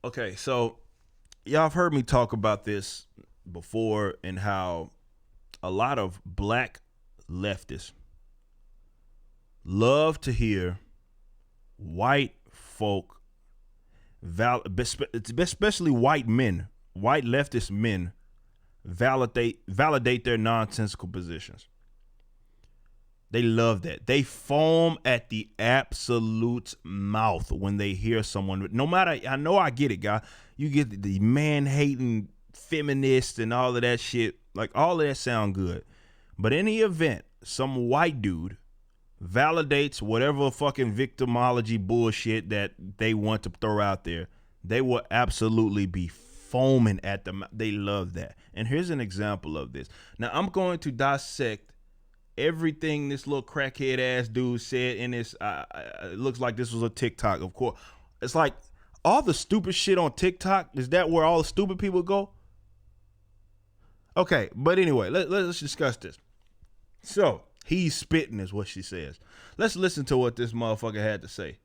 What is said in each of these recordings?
Okay, so y'all have heard me talk about this before and how a lot of black leftists love to hear white folk, especially white men, white leftist men, validate their nonsensical positions. They love that. They foam at the absolute mouth when they hear someone. No matter, I know I get it, guy. You get the man-hating feminist and all of that shit. Like, all of that sound good. But in the event, some white dude validates whatever fucking victimology bullshit that they want to throw out there, they will absolutely be foaming at them. They love that. And here's an example of this. Now, I'm going to dissect everything this little crackhead ass dude said in this. It looks like this was a TikTok, of course. It's like all the stupid shit on TikTok. Is that where all the stupid people go? Okay, but anyway, let's discuss this. So, he's spitting is what she says. Let's listen to what this motherfucker had to say.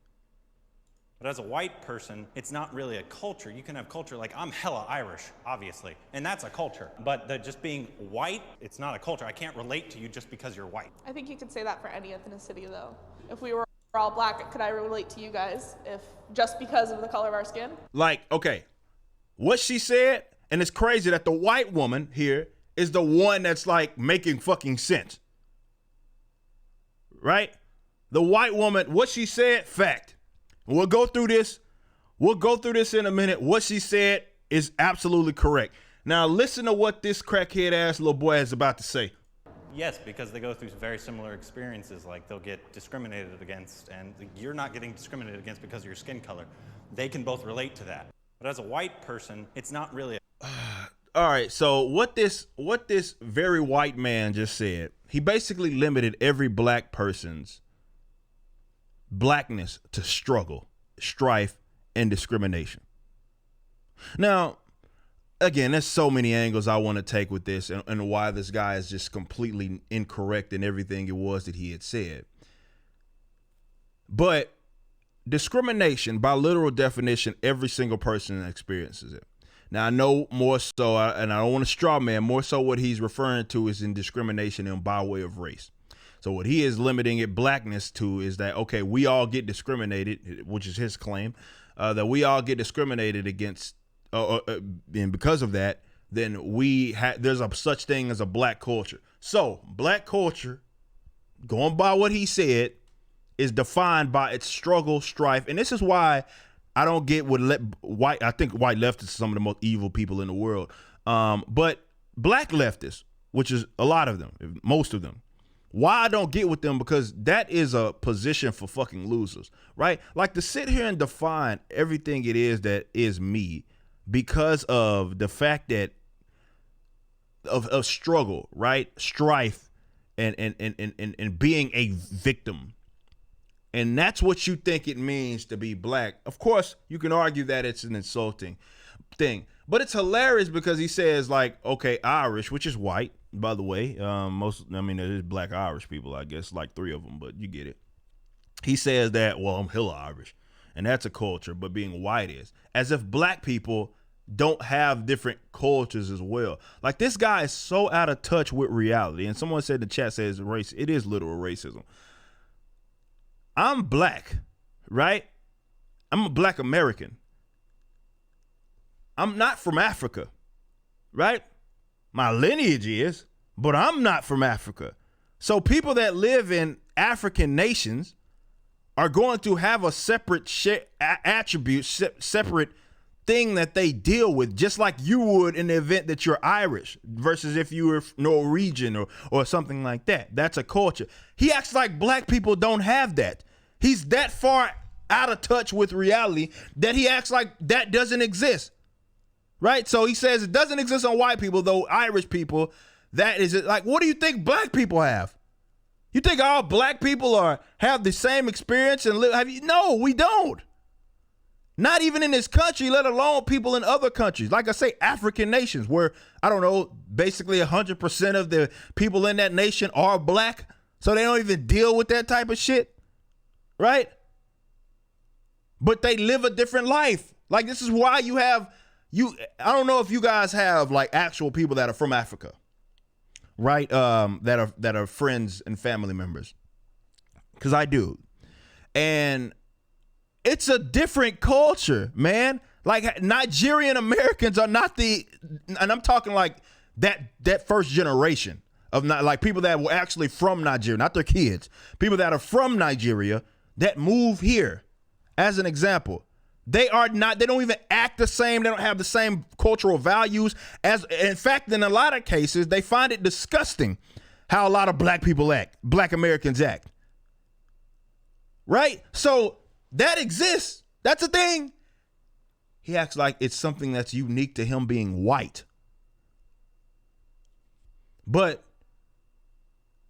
But as a white person, it's not really a culture. You can have culture, like I'm hella Irish, obviously, and that's a culture. But just being white, it's not a culture. I can't relate to you just because you're white. I think you could say that for any ethnicity, though. If we were all black, could I relate to you guys if just because of the color of our skin? Like, okay, what she said, and it's crazy that the white woman here is the one that's like making fucking sense. Right? The white woman, what she said, fact. We'll go through this. We'll go through this in a minute. What she said is absolutely correct. Now listen to what this crackhead ass little boy is about to say. Yes, because they go through very similar experiences, like they'll get discriminated against, and you're not getting discriminated against because of your skin color. They can both relate to that. But as a white person, it's not really All right, so what this very white man just said, he basically limited every black person's blackness to struggle, strife, and discrimination. Now, again, there's so many angles I want to take with this and why this guy is just completely incorrect in everything it was that he had said. But discrimination, by literal definition, every single person experiences it. Now, I know more so, and I don't want to straw man, more so what he's referring to is in discrimination and by way of race. So what he is limiting it blackness to is that, okay, we all get discriminated, which is his claim, that we all get discriminated against, and because of that, then there's a such thing as a black culture. So black culture, going by what he said, is defined by its struggle, strife, and this is why I don't get what white. I think white leftists are some of the most evil people in the world. But black leftists, which is a lot of them, most of them, why I don't get with them, because that is a position for fucking losers, right? Like to sit here and define everything it is that is me because of the fact that of struggle, right? Strife and being a victim. And that's what you think it means to be black. Of course, you can argue that it's an insulting thing, but it's hilarious because he says like, okay, Irish, which is white, by the way. There's black Irish people, I guess, like 3 of them, but you get it. He says that, well, I'm hella Irish, and that's a culture, but being white is. As if black people don't have different cultures as well. Like this guy is so out of touch with reality. And someone said in the chat says race, it is literal racism. I'm black, right? I'm a black American. I'm not from Africa, right? My lineage is, but I'm not from Africa. So people that live in African nations are going to have a separate attribute, separate thing that they deal with, just like you would in the event that you're Irish versus if you were Norwegian or something like that. That's a culture. He acts like black people don't have that. He's that far out of touch with reality that he acts like that doesn't exist. Right? So he says it doesn't exist on white people, though Irish people, that is it. Like, what do you think black people have? You think all black people have the same experience and live? No, we don't. Not even in this country, let alone people in other countries. Like I say, African nations where, I don't know, basically 100% of the people in that nation are black. So they don't even deal with that type of shit. Right? But they live a different life. Like, this is why you have I don't know if you guys have like actual people that are from Africa, right? That are friends and family members, because I do, and it's a different culture, man. Like, Nigerian Americans are not and I'm talking like that first generation of not like people that were actually from Nigeria, not their kids, people that are from Nigeria that move here. As an example, they don't even act the same. They don't have the same cultural values in fact, in a lot of cases, they find it disgusting how a lot of black people act, black Americans act. Right? So that exists. That's a thing. He acts like it's something that's unique to him being white. But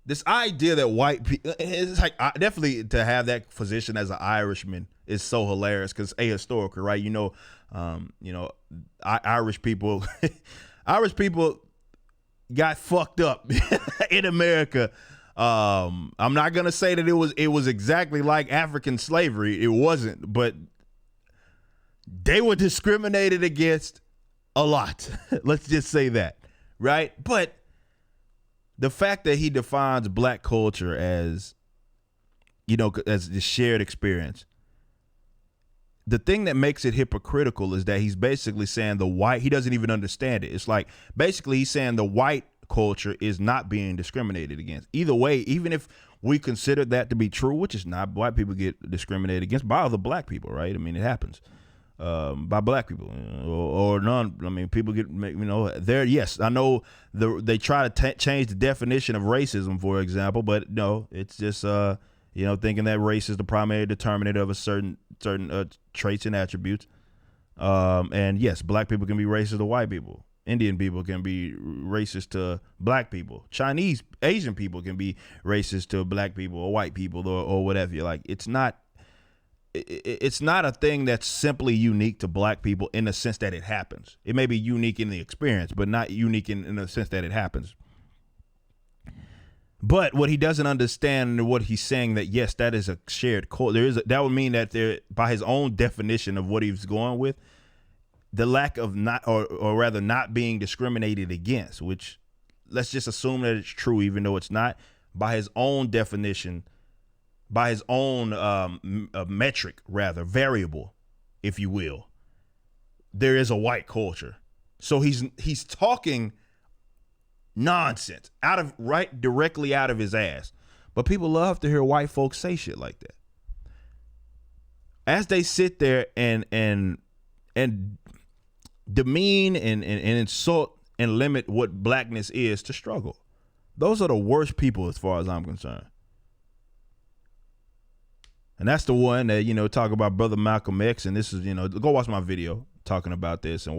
this idea that white people, it's like, definitely to have that position as an Irishman is so hilarious because ahistorical, right? Irish people, Irish people got fucked up in America. I'm not gonna say that it was exactly like African slavery. It wasn't, but they were discriminated against a lot. Let's just say that, right? But the fact that he defines black culture as, as the shared experience, the thing that makes it hypocritical is that he's basically saying he doesn't even understand it. It's like, basically he's saying the white culture is not being discriminated against. Either way, even if we consider that to be true, which is not, white people get discriminated against by other black people, right? I mean, it happens. By black people or none. I mean, people get, there. Yes, I know they try to change the definition of racism, for example, but no, it's just, thinking that race is the primary determinant of a certain traits and attributes. And yes, black people can be racist to white people. Indian people can be racist to black people. Asian people can be racist to black people or white people or whatever. Like, it's not a thing that's simply unique to black people in the sense that it happens. It may be unique in the experience, but not unique in the sense that it happens. But what he doesn't understand, and what he's saying, that yes, that is a shared culture. That would mean that by his own definition of what he was going with, the lack of not being discriminated against, which let's just assume that it's true, even though it's not, by his own definition, by his own metric, rather, variable, if you will, there is a white culture. So he's talking nonsense directly out of his ass. But people love to hear white folks say shit like that. As they sit there and demean and insult and limit what blackness is to struggle. Those are the worst people as far as I'm concerned. And that's the one that, talk about Brother Malcolm X. And this is, go watch my video talking about this and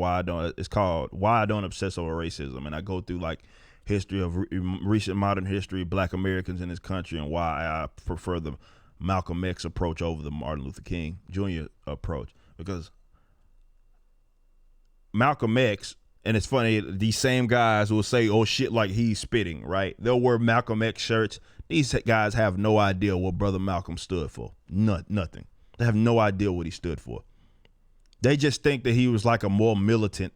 it's called Why I Don't Obsess Over Racism. And I go through like history of recent modern history, black Americans in this country, and why I prefer the Malcolm X approach over the Martin Luther King Jr. approach. Because Malcolm X, and it's funny, these same guys will say, oh shit, like he's spitting, right? They'll wear Malcolm X shirts. These guys have no idea what Brother Malcolm stood for. Nothing. They have no idea what he stood for. They just think that he was like a more militant,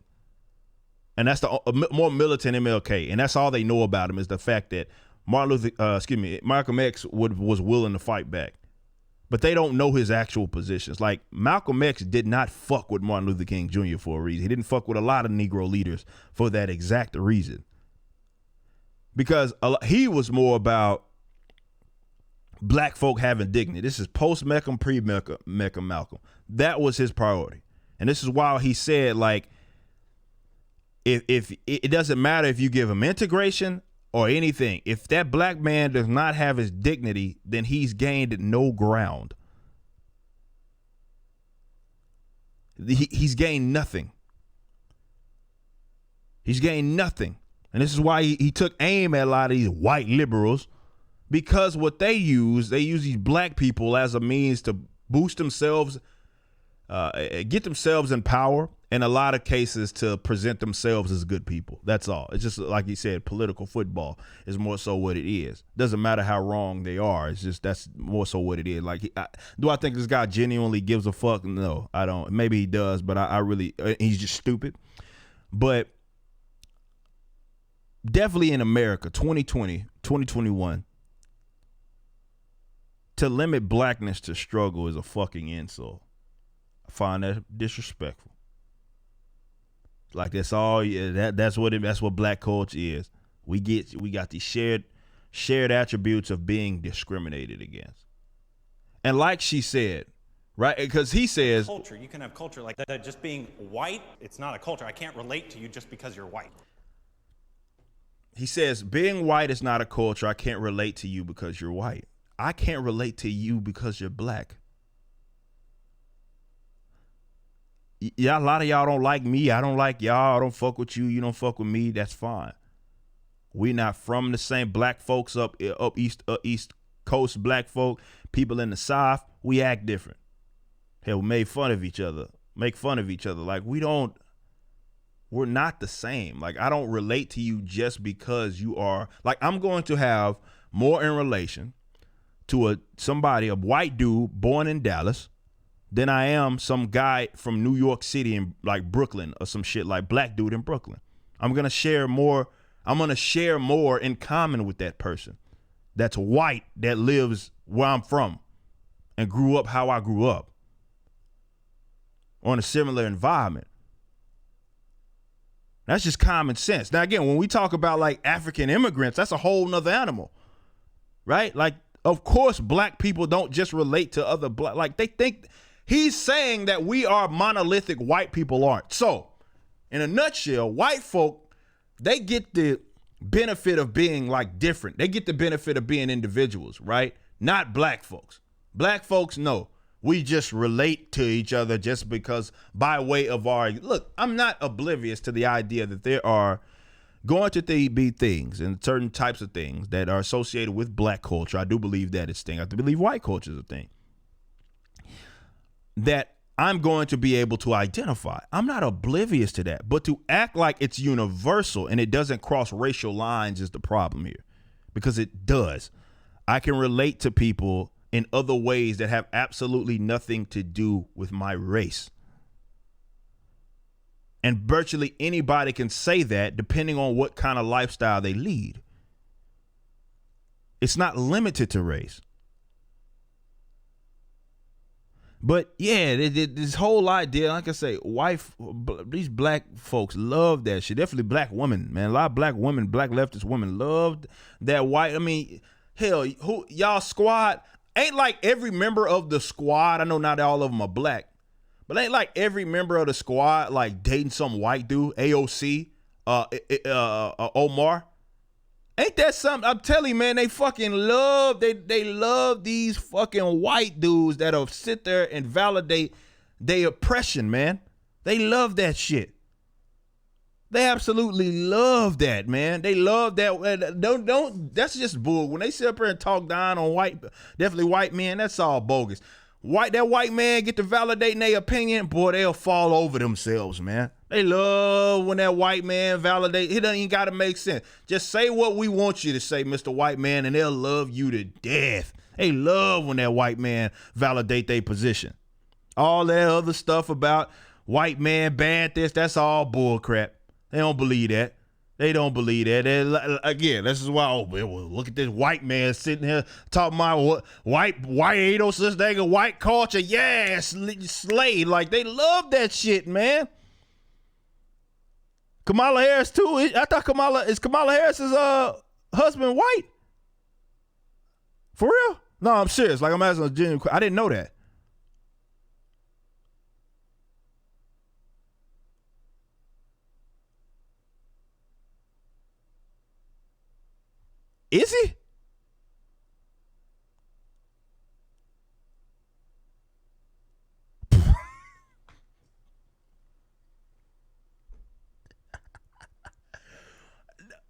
and that's a more militant MLK, and that's all they know about him is the fact that Malcolm X was willing to fight back. But they don't know his actual positions. Like, Malcolm X did not fuck with Martin Luther King Jr. for a reason. He didn't fuck with a lot of Negro leaders for that exact reason. Because he was more about black folk having dignity. This is post-Malcolm, pre-Malcolm. That was his priority. And this is why he said, like, if it doesn't matter if you give him integration or anything, if that black man does not have his dignity, then he's gained no ground. He's gained nothing. He's gained nothing. And this is why he took aim at a lot of these white liberals, because what they use these black people as a means to boost themselves, get themselves in power, in a lot of cases to present themselves as good people. That's all. It's just like you said, political football is more so what it is. Doesn't matter how wrong they are. It's just that's more so what it is. Like, do I think this guy genuinely gives a fuck? No, I don't. Maybe he does, but I really, he's just stupid. But definitely in America, 2020, 2021, to limit blackness to struggle is a fucking insult. I find that disrespectful. Like that's all. Yeah, that's what black culture is. We got these shared attributes of being discriminated against. And like she said, right? Because he says culture. You can have culture like that. Just being white, it's not a culture. I can't relate to you just because you're white. He says being white is not a culture. I can't relate to you because you're white. I can't relate to you because you're black. Yeah, a lot of y'all don't like me. I don't like y'all. I don't fuck with you. You don't fuck with me. That's fine. We not from the same. Black folks up east coast black folk, people in the South, we act different. Hell, we make fun of each other. Like we're not the same. Like I don't relate to you just because you are, like I'm going to have more in relation to a white dude born in Dallas than I am some guy from New York City in like Brooklyn or some shit, like black dude in Brooklyn. I'm going to share more in common with that person that's white that lives where I'm from and grew up how I grew up on a similar environment. That's just common sense. Now, again, when we talk about like African immigrants, that's a whole nother animal, right? Like, of course, black people don't just relate to other black, like they think he's saying that we are monolithic, white people aren't. So, in a nutshell, white folk, they get the benefit of being like different. They get the benefit of being individuals, right? Not black folks. Black folks, no. We just relate to each other just because by way of our, look, I'm not oblivious to the idea that there are going to be things and certain types of things that are associated with black culture. I do believe that it's a thing. I do believe white culture is a thing that I'm going to be able to identify. I'm not oblivious to that, but to act like it's universal and it doesn't cross racial lines is the problem here, because it does. I can relate to people in other ways that have absolutely nothing to do with my race. And virtually anybody can say that depending on what kind of lifestyle they lead. It's not limited to race. But yeah, this whole idea, like I say, these black folks love that shit. Definitely black women, man. A lot of black women, black leftist women loved that white. I mean, hell, who y'all squad ain't like every member of the squad. I know not all of them are black, but ain't like every member of the squad like dating some white dude, AOC, Omar. Ain't that something? I'm telling you, man, they fucking love, they love these fucking white dudes that'll sit there and validate their oppression, man. They love that shit. They absolutely love that, man. They love that. That's just bull. When they sit up here and talk down on definitely white men, that's all bogus. That white man get to validating their opinion, boy, they'll fall over themselves, man. They love when that white man validate. It doesn't even got to make sense. Just say what we want you to say, Mr. White Man, and they'll love you to death. They love when that white man validate their position. All that other stuff about white man bad this, that's all bull crap. They don't believe that. They don't believe that. Again, this is why, well, look at this white man sitting here talking about white 806 nigga, white culture. Yeah, slave. Like, they love that shit, man. Kamala Harris, too. I thought Kamala Harris's husband white? For real? No, I'm serious. Like, I'm asking a genuine question. I didn't know that. Is he?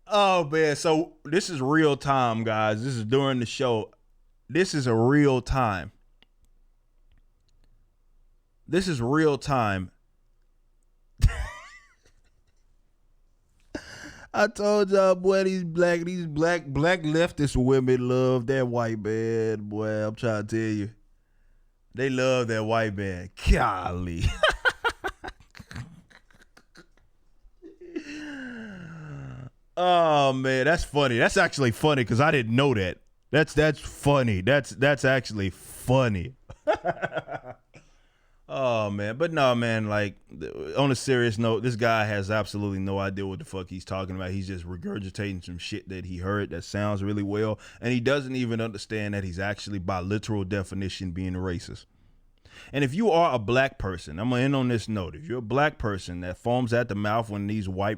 Oh, man. So this is real time, guys. This is during the show. This is a real time. This is real time. I told y'all, boy, these black leftist women love that white man, boy. I'm trying to tell you. They love that white man. Golly. Oh man, that's funny. That's actually funny because I didn't know that. That's funny. That's actually funny. Oh man, but no man. Like on a serious note, this guy has absolutely no idea what the fuck he's talking about. He's just regurgitating some shit that he heard that sounds really well, and he doesn't even understand that he's actually, by literal definition, being racist. And if you are a black person, I'm gonna end on this note. If you're a black person that foams at the mouth when these white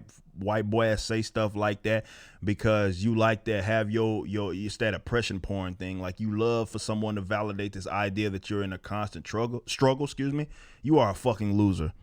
boys say stuff like that because you like to have your it's that oppression porn thing, like you love for someone to validate this idea that you're in a constant struggle, you are a fucking loser.